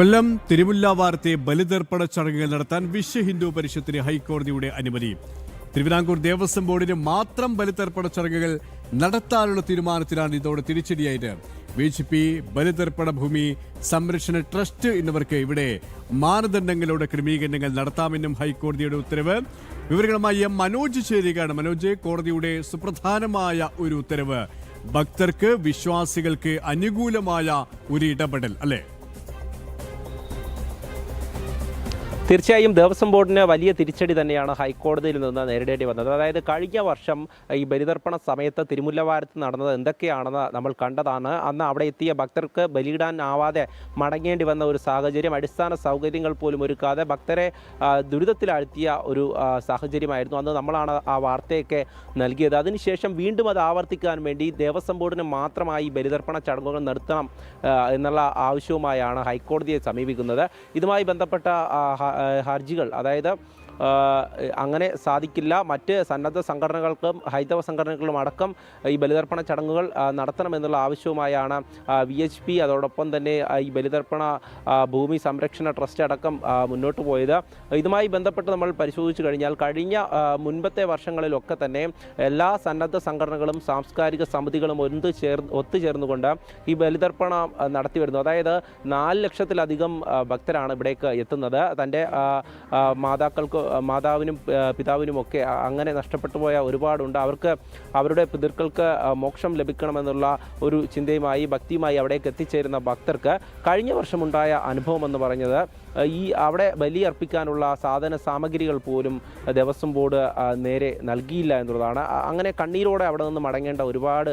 കൊല്ലം തിരുമുല്ലാവാരത്തെ ബലിതർപ്പണ ചടങ്ങുകൾ നടത്താൻ വിശ്വ ഹിന്ദു പരിഷത്തിന് ഹൈക്കോടതിയുടെ അനുമതി. തിരുവിതാംകൂർ ദേവസ്വം ബോർഡിന് മാത്രം ബലിതർപ്പണ ചടങ്ങുകൾ നടത്താനുള്ള തീരുമാനത്തിലാണ് ഇതോടെ തിരിച്ചടിയായത്. BJP ബലിതർപ്പണ ഭൂമി സംരക്ഷണ ട്രസ്റ്റ് എന്നിവർക്ക് ഇവിടെ മാനദണ്ഡങ്ങളോടെ ക്രമീകരണങ്ങൾ നടത്താമെന്നും ഹൈക്കോടതിയുടെ ഉത്തരവ്. വിവരങ്ങളുമായി മനോജ് ചേരുകയാണ്. മനോജ്, കോടതിയുടെ സുപ്രധാനമായ ഒരു ഉത്തരവ്, ഭക്തർക്ക് വിശ്വാസികൾക്ക് അനുകൂലമായ ഒരു ഇടപെടൽ അല്ലേ? തീർച്ചയായും ദേവസ്വം ബോർഡിന് വലിയ തിരിച്ചടി തന്നെയാണ് ഹൈക്കോടതിയിൽ നിന്ന് നേരിടേണ്ടി വന്നത്. അതായത് കഴിഞ്ഞ വർഷം ഈ ബലിതർപ്പണ സമയത്ത് തിരുമുല്ലവാരത്ത് നടന്നത് എന്തൊക്കെയാണെന്ന് നമ്മൾ കണ്ടതാണ്. അന്ന് അവിടെ എത്തിയ ഭക്തർക്ക് ബലിയിടാനാവാതെ മടങ്ങേണ്ടി വന്ന ഒരു സാഹചര്യം, അടിസ്ഥാന സൗകര്യങ്ങൾ പോലും ഒരുക്കാതെ ഭക്തരെ ദുരിതത്തിലാഴ്ത്തിയ ഒരു സാഹചര്യമായിരുന്നു. അന്ന് നമ്മളാണ് ആ വാർത്തയൊക്കെ നൽകിയത്. അതിനുശേഷം വീണ്ടും അത് ആവർത്തിക്കാൻ വേണ്ടി ദേവസ്വം ബോർഡിന് മാത്രമായി ബലിതർപ്പണ ചടങ്ങുകൾ നടത്തണം എന്നുള്ള ആവശ്യവുമായാണ് ഹൈക്കോടതിയെ സമീപിക്കുന്നത്. ഇതുമായി ബന്ധപ്പെട്ട ഹർജികൾ, അതായത് അങ്ങനെ സാധിക്കില്ല, മറ്റ് സന്നദ്ധ സംഘടനകൾക്കും ഹൈന്ദവ സംഘടനകളും അടക്കം ഈ ബലിതർപ്പണ ചടങ്ങുകൾ നടത്തണമെന്നുള്ള ആവശ്യവുമായാണ് VHP അതോടൊപ്പം തന്നെ ഈ ബലിതർപ്പണ ഭൂമി സംരക്ഷണ ട്രസ്റ്റ് അടക്കം മുന്നോട്ട് പോയത്. ഇതുമായി ബന്ധപ്പെട്ട് നമ്മൾ പരിശോധിച്ചു കഴിഞ്ഞാൽ കഴിഞ്ഞ മുൻപത്തെ വർഷങ്ങളിലൊക്കെ തന്നെ എല്ലാ സന്നദ്ധ സംഘടനകളും സാംസ്കാരിക സമിതികളും ഒത്തുചേർന്നുകൊണ്ട് ഈ ബലിതർപ്പണം നടത്തിവരുന്നു. അതായത് 4 ലക്ഷത്തിലധികം ഭക്തരാണ് ഇവിടേക്ക് എത്തുന്നത്. തൻ്റെ മാതാവിനും പിതാവിനുമൊക്കെ അങ്ങനെ നഷ്ടപ്പെട്ടു പോയ ഒരുപാടുണ്ട്. അവർക്ക് അവരുടെ പിതൃക്കൾക്ക് മോക്ഷം ലഭിക്കണമെന്നുള്ള ഒരു ചിന്തയുമായി ഭക്തിയുമായി അവിടേക്ക് എത്തിച്ചേരുന്ന ഭക്തർക്ക് കഴിഞ്ഞ വർഷമുണ്ടായ അനുഭവം എന്ന് പറഞ്ഞത് ഈ അവിടെ ബലിയർപ്പിക്കാനുള്ള സാധന സാമഗ്രികൾ പോലും ദേവസ്വം ബോർഡ് നേരെ നൽകിയില്ല എന്നുള്ളതാണ്. അങ്ങനെ കണ്ണീരോടെ അവിടെ നിന്ന് മടങ്ങേണ്ട ഒരുപാട്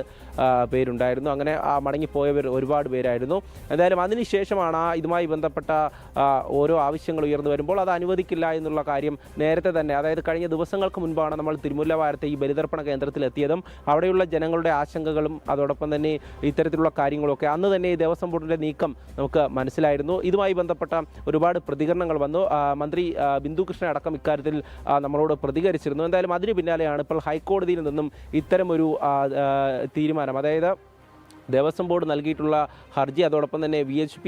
പേരുണ്ടായിരുന്നു. അങ്ങനെ മടങ്ങിപ്പോയവർ ഒരുപാട് പേരായിരുന്നു. എന്തായാലും അതിനുശേഷമാണ് ഇതുമായി ബന്ധപ്പെട്ട ഓരോ ആവശ്യങ്ങൾ ഉയർന്നു വരുമ്പോൾ അത് അനുവദിക്കില്ല എന്നുള്ള കാര്യം നേരത്തെ തന്നെ, അതായത് കഴിഞ്ഞ ദിവസങ്ങൾക്ക് മുൻപാണ് നമ്മൾ തിരുമുല്ലവാരത്തെ ഈ ബലിതർപ്പണ കേന്ദ്രത്തിൽ എത്തിയതും അവിടെയുള്ള ജനങ്ങളുടെ ആശങ്കകളും അതോടൊപ്പം തന്നെ ഇത്തരത്തിലുള്ള കാര്യങ്ങളൊക്കെ അന്ന് തന്നെ ഈ ദേവസ്വം ബോർഡിൻ്റെ നീക്കം നമുക്ക് മനസ്സിലായിരുന്നു. ഇതുമായി ബന്ധപ്പെട്ട ഒരുപാട് പ്രതികരണങ്ങൾ വന്നു. മന്ത്രി ബിന്ദു കൃഷ്ണ അടക്കം ഇക്കാര്യത്തിൽ നമ്മളോട് പ്രതികരിച്ചിരുന്നു. എന്തായാലും അതിന് പിന്നാലെയാണ് ഇപ്പോൾ ഹൈക്കോടതിയിൽ നിന്നും ഇത്തരമൊരു തീരുമാനം, അതായത് ദേവസ്വം ബോർഡ് നൽകിയിട്ടുള്ള ഹർജി, അതോടൊപ്പം തന്നെ VHP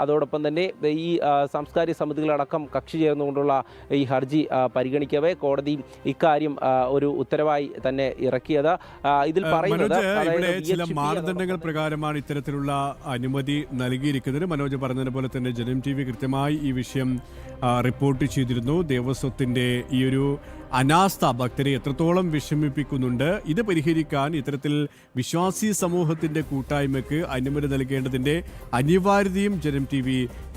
അതോടൊപ്പം തന്നെ ഈ സാംസ്കാരിക സമിതികളടക്കം കക്ഷി ചേർന്നുകൊണ്ടുള്ള ഈ ഹർജി പരിഗണിക്കവേ കോടതി ഇക്കാര്യം ഒരു ഉത്തരവായി തന്നെ ഇറക്കിയത്. ഇതിൽ പറയുന്നത് ചില മാനദണ്ഡങ്ങൾ പ്രകാരമാണ് ഇത്തരത്തിലുള്ള അനുമതി നൽകിയിരിക്കുന്നത്. മനോജ് പറഞ്ഞതുപോലെ തന്നെ ജനം TV കൃത്യമായി ഈ വിഷയം റിപ്പോർട്ട് ചെയ്തിരുന്നു. ദേവസ്വത്തിന്റെ ഈ ഒരു അനാസ്ഥ ഭക്തരെ എത്രത്തോളം വിഷമിപ്പിക്കുന്നുണ്ട്. ഇത് പരിഹരിക്കാൻ ഇത്തരത്തിൽ വിശ്വാസി സമൂഹത്തിന്റെ കൂട്ടായ്മയ്ക്ക് അനുമതി നൽകേണ്ടതിന്റെ അനിവാര്യതയും ജനം TV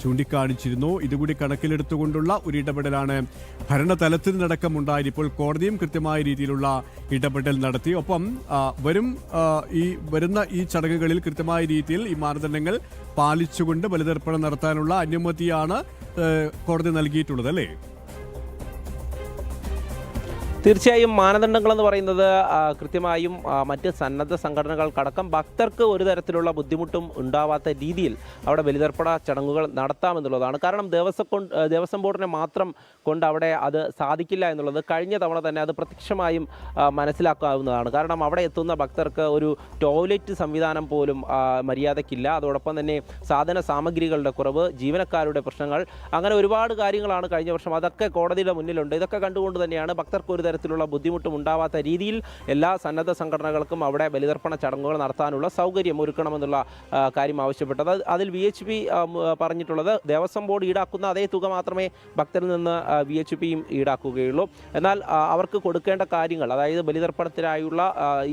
ചൂണ്ടിക്കാണിച്ചിരുന്നു. ഇതുകൂടി കണക്കിലെടുത്തുകൊണ്ടുള്ള ഒരു ഇടപെടലാണ് ഭരണതലത്തിൽ നിന്നടക്കം ഉണ്ടായത്. ഇപ്പോൾ കോടതിയും കൃത്യമായ രീതിയിലുള്ള ഇടപെടൽ നടത്തി. ഒപ്പം വരുന്ന ഈ ചടങ്ങുകളിൽ കൃത്യമായ രീതിയിൽ ഈ മാനദണ്ഡങ്ങൾ പാലിച്ചുകൊണ്ട് ബലിതർപ്പണം നടത്താനുള്ള അനുമതിയാണ് കോടതി നൽകിയിട്ടുള്ളത് അല്ലേ? തീർച്ചയായും മാനദണ്ഡങ്ങളെന്ന് പറയുന്നത് കൃത്യമായും മറ്റ് സന്നദ്ധ സംഘടനകൾക്കടക്കം ഭക്തർക്ക് ഒരു തരത്തിലുള്ള ബുദ്ധിമുട്ടും ഉണ്ടാവാത്ത രീതിയിൽ അവിടെ ബലിതർപ്പണ ചടങ്ങുകൾ നടത്താമെന്നുള്ളതാണ്. കാരണം ദേവസ്വം ബോർഡിനെ മാത്രം കൊണ്ട് അവിടെ അത് സാധിക്കില്ല എന്നുള്ളത് കഴിഞ്ഞ തവണ തന്നെ അത് പ്രത്യക്ഷമായും മനസ്സിലാക്കാവുന്നതാണ്. കാരണം അവിടെ എത്തുന്ന ഭക്തർക്ക് ഒരു ടോയ്ലറ്റ് സംവിധാനം പോലും മര്യാദയ്ക്കില്ല. അതോടൊപ്പം തന്നെ സാധന സാമഗ്രികളുടെ കുറവ്, ജീവനക്കാരുടെ പ്രശ്നങ്ങൾ, അങ്ങനെ ഒരുപാട് കാര്യങ്ങളാണ് കഴിഞ്ഞ വർഷം. അതൊക്കെ കോടതിയുടെ മുന്നിലുണ്ട്. ഇതൊക്കെ കണ്ടുകൊണ്ട് തന്നെയാണ് ഭക്തർക്ക് ഒരു തരത്തിലുള്ള ബുദ്ധിമുട്ടും ഉണ്ടാവാത്ത രീതിയിൽ എല്ലാ സന്നദ്ധ സംഘടനകൾക്കും അവിടെ ബലിതർപ്പണ ചടങ്ങുകൾ നടത്താനുള്ള സൗകര്യം ഒരുക്കണമെന്നുള്ള കാര്യം ആവശ്യപ്പെട്ടത്. അതിൽ VHP പറഞ്ഞിട്ടുള്ളത് ദേവസ്വം ബോർഡ് ഈടാക്കുന്ന അതേ തുക മാത്രമേ ഭക്തരിൽ നിന്ന് VHPയും ഈടാക്കുകയുള്ളൂ. എന്നാൽ അവർക്ക് കൊടുക്കേണ്ട കാര്യങ്ങൾ, അതായത് ബലിതർപ്പണത്തിനായുള്ള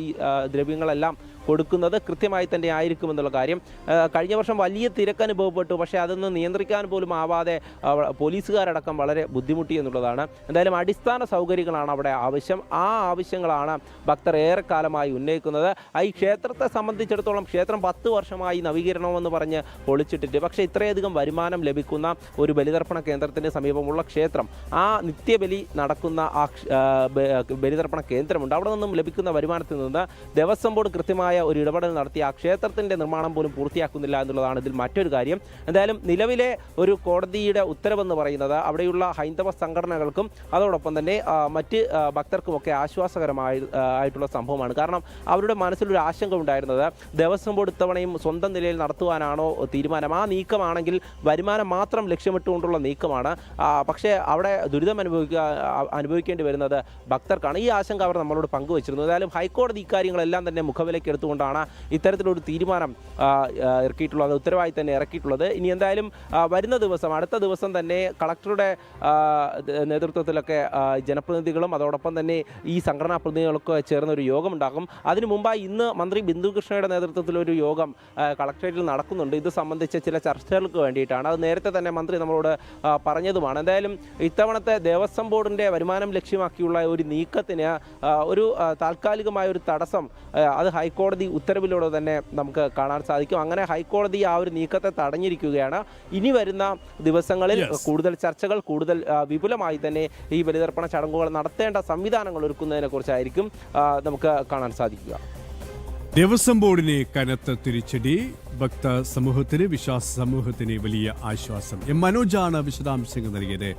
ഈ ദ്രവ്യങ്ങളെല്ലാം കൊടുക്കുന്നത് കൃത്യമായി തന്നെ ആയിരിക്കുമെന്നുള്ള കാര്യം. കഴിഞ്ഞ വർഷം വലിയ തിരക്ക് അനുഭവപ്പെട്ടു. പക്ഷേ അതൊന്നും നിയന്ത്രിക്കാൻ പോലും ആവാതെ പോലീസുകാരടക്കം വളരെ ബുദ്ധിമുട്ടി എന്നുള്ളതാണ്. എന്തായാലും അടിസ്ഥാന സൗകര്യങ്ങളാണ് അവിടെ ആവശ്യം. ആ ആവശ്യങ്ങളാണ് ഭക്തർ ഏറെക്കാലമായി ഉന്നയിക്കുന്നത്. ഈ ക്ഷേത്രത്തെ സംബന്ധിച്ചിടത്തോളം ക്ഷേത്രം 10 വർഷമായി നവീകരണമെന്ന് പറഞ്ഞ് പൊളിച്ചിട്ടിട്ട്, പക്ഷേ ഇത്രയധികം വരുമാനം ലഭിക്കുന്ന ഒരു ബലിതർപ്പണ കേന്ദ്രത്തിന് സമീപമുള്ള ക്ഷേത്രം, ആ നിത്യബലി നടക്കുന്ന ആ ബലിതർപ്പണ കേന്ദ്രമുണ്ട്. അവിടെ നിന്നും ലഭിക്കുന്ന വരുമാനത്തിൽ നിന്ന് ദേവസ്വം ബോർഡ് കൃത്യമായ ഒരു ഇടപെടൽ നടത്തി ആ ക്ഷേത്രത്തിൻ്റെ നിർമ്മാണം പോലും പൂർത്തിയാക്കുന്നില്ല എന്നുള്ളതാണ് ഇതിൽ മറ്റൊരു കാര്യം. എന്തായാലും നിലവിലെ ഒരു കോടതിയുടെ ഉത്തരവെന്ന് പറയുന്നത് അവിടെയുള്ള ഹൈന്ദവ സംഘടനകൾക്കും അതോടൊപ്പം തന്നെ മറ്റ് ഭക്തർക്കുമൊക്കെ ആയിട്ടുള്ള സംഭവമാണ്. കാരണം അവരുടെ മനസ്സിലൊരു ആശങ്ക ഉണ്ടായിരുന്നത് ദേവസ്വം ബോർഡ് ഇത്തവണയും സ്വന്തം നിലയിൽ നടത്തുവാനാണോ തീരുമാനം. ആ നീക്കമാണെങ്കിൽ വരുമാനം മാത്രം ലക്ഷ്യമിട്ടുകൊണ്ടുള്ള നീക്കമാണ്. പക്ഷേ അവിടെ ദുരിതം അനുഭവിക്കേണ്ടി വരുന്നത് ഭക്തർക്കാണ്. ഈ ആശങ്ക അവർ നമ്മളോട് പങ്കുവച്ചിരുന്നു. ഏതായാലും ഹൈക്കോടതി ഇക്കാര്യങ്ങളെല്ലാം തന്നെ മുഖവിലേക്ക് എടുത്തുകൊണ്ടാണ് ഇത്തരത്തിലൊരു തീരുമാനം ഇറക്കിയിട്ടുള്ളത്, ഉത്തരവായി തന്നെ ഇറക്കിയിട്ടുള്ളത്. ഇനി എന്തായാലും വരുന്ന ദിവസം, അടുത്ത ദിവസം തന്നെ കളക്ടറുടെ നേതൃത്വത്തിലൊക്കെ ജനപ്രതിനിധികളും അതോടൊപ്പം തന്നെ ഈ സംഘടനാ പ്രതിനിധികളൊക്കെ ചേർന്ന ഒരു യോഗം ഉണ്ടാകും. അതിനു മുമ്പായി ഇന്ന് മന്ത്രി ബിന്ദു കൃഷ്ണയുടെ നേതൃത്വത്തിലൊരു യോഗം കളക്ടറേറ്റിൽ നടക്കുന്നുണ്ട്. ഇത് സംബന്ധിച്ച ചില ചർച്ചകൾക്ക് വേണ്ടിയിട്ടാണ്. അത് നേരത്തെ തന്നെ മന്ത്രി നമ്മളോട് പറഞ്ഞതുമാണ്. എന്തായാലും ഇത്തവണത്തെ ദേവസ്വം ബോർഡിൻ്റെ വരുമാനം ലക്ഷ്യമാക്കിയുള്ള ഒരു നീക്കത്തിന് ഒരു താൽക്കാലികമായ ഒരു തടസ്സം അത് ഹൈക്കോടതി ഉത്തരവിലൂടെ തന്നെ നമുക്ക് കാണാൻ സാധിക്കും. അങ്ങനെ ഹൈക്കോടതി ആ ഒരു നീക്കത്തെ തടഞ്ഞിരിക്കുകയാണ്. ഇനി വരുന്ന ദിവസങ്ങളിൽ കൂടുതൽ ചർച്ചകൾ, കൂടുതൽ വിപുലമായി തന്നെ ഈ ബലിതർപ്പണ ചടങ്ങുകൾ നടത്തേണ്ട സംവിധാനങ്ങൾ ഒരുക്കുന്നതിനെ കുറിച്ചായിരിക്കും നമുക്ക് കാണാൻ സാധിക്കുക. ദേവസ്വം ബോർഡിനെ കനത്ത തിരിച്ചടി, ഭക്ത സമൂഹത്തിന്, വിശ്വാസ സമൂഹത്തിന് വലിയ ആശ്വാസം. മനോജാണ് വിശദാംശങ്ങൾ നൽകിയത്.